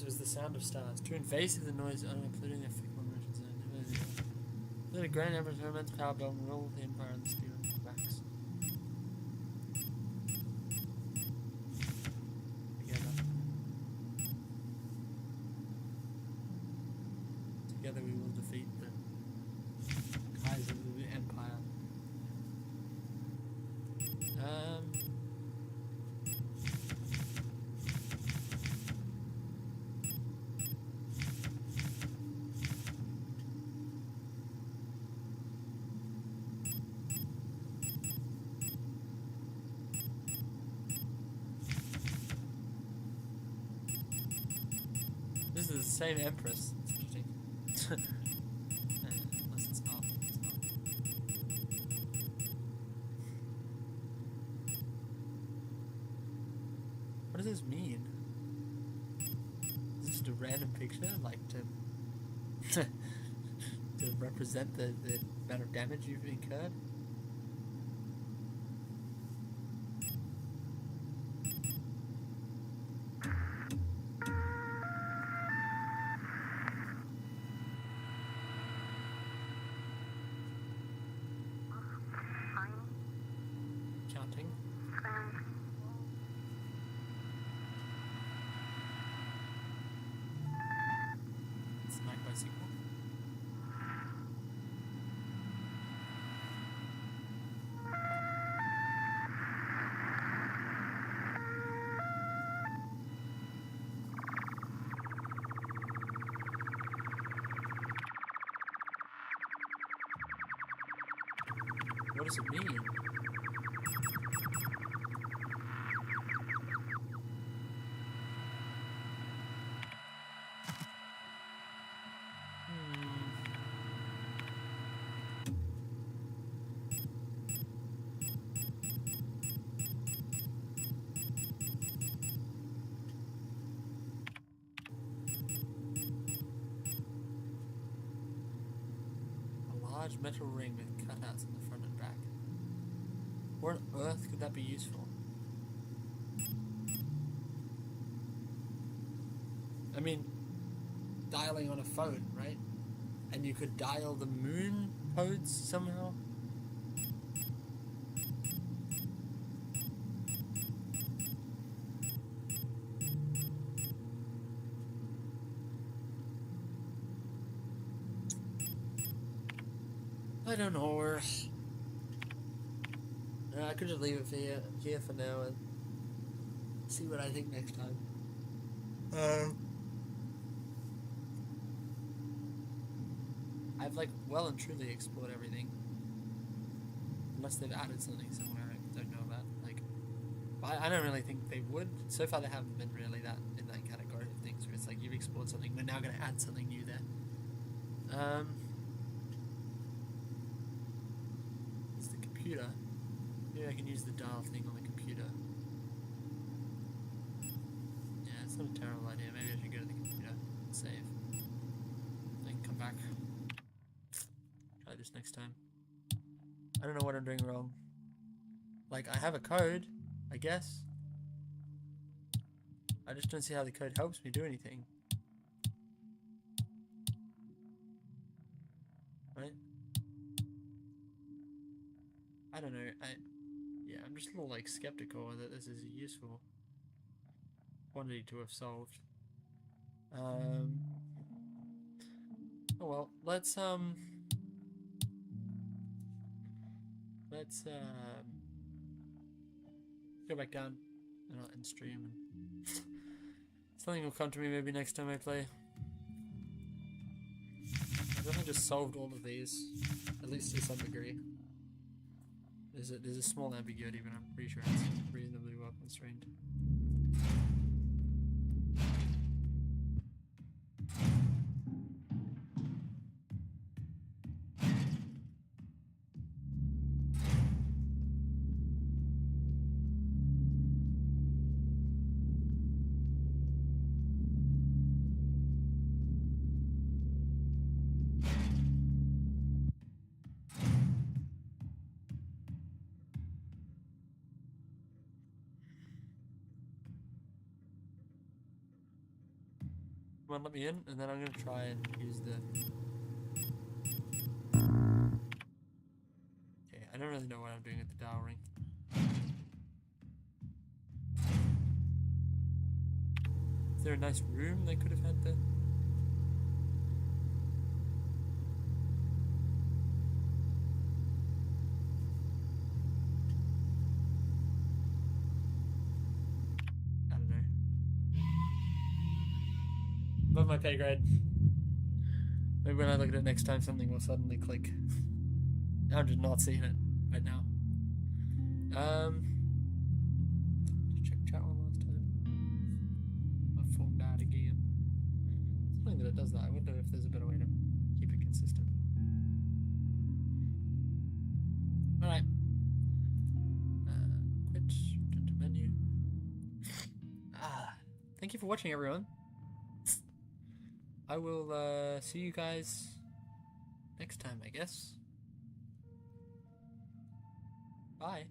It was the sound of stars. Too invasive the noise, including a fickle emotions. The grand emperor's immense power belt and rule the empire and the steel backs. Together we will defeat the Kaiser of the empire. This is the same Empress. It's interesting. Unless it's not. What does this mean? Is this just a random picture? Like to represent the amount of damage you've incurred? What does it mean? large metal ring with cutouts in the front and back. Where on earth could that be useful? I mean, dialing on a phone, right? And you could dial the moon codes somehow? I don't know. I could just leave it for here for now and see what I think next time. I've like well and truly explored everything. Unless they've added something somewhere I don't know about. Like, I don't really think they would. So far they haven't been really that in that category of things where it's like you've explored something, we're now going to add something new there. It's the computer. Maybe I can use the dial thing on the computer. Yeah, it's not a terrible idea. Maybe I should go to the computer and save. Then come back. Try this next time. I don't know what I'm doing wrong. Like, I have a code, I guess. I just don't see how the code helps me do anything. Right? I don't know. Yeah, I'm just a little like skeptical that this is a useful quantity to have solved. Oh well, let's go back down and stream. Something will come to me maybe next time I play. I definitely just solved all of these, at least to some degree. There's a small ambiguity, but I'm pretty sure it's reasonably well constrained. Come on, let me in, and then I'm gonna try and use the... Okay, I don't really know what I'm doing at the dial ring. Is there a nice room they could have had there? I don't know. Above my pay grade. Maybe when I look at it next time, something will suddenly click. I'm just not seeing it right now. Just check chat one last time. My phone died again. It's funny that it does that. I wonder if there's a better way to keep it consistent. Alright. Quit. Return to menu. Thank you for watching, everyone. I will see you guys next time, I guess. Bye.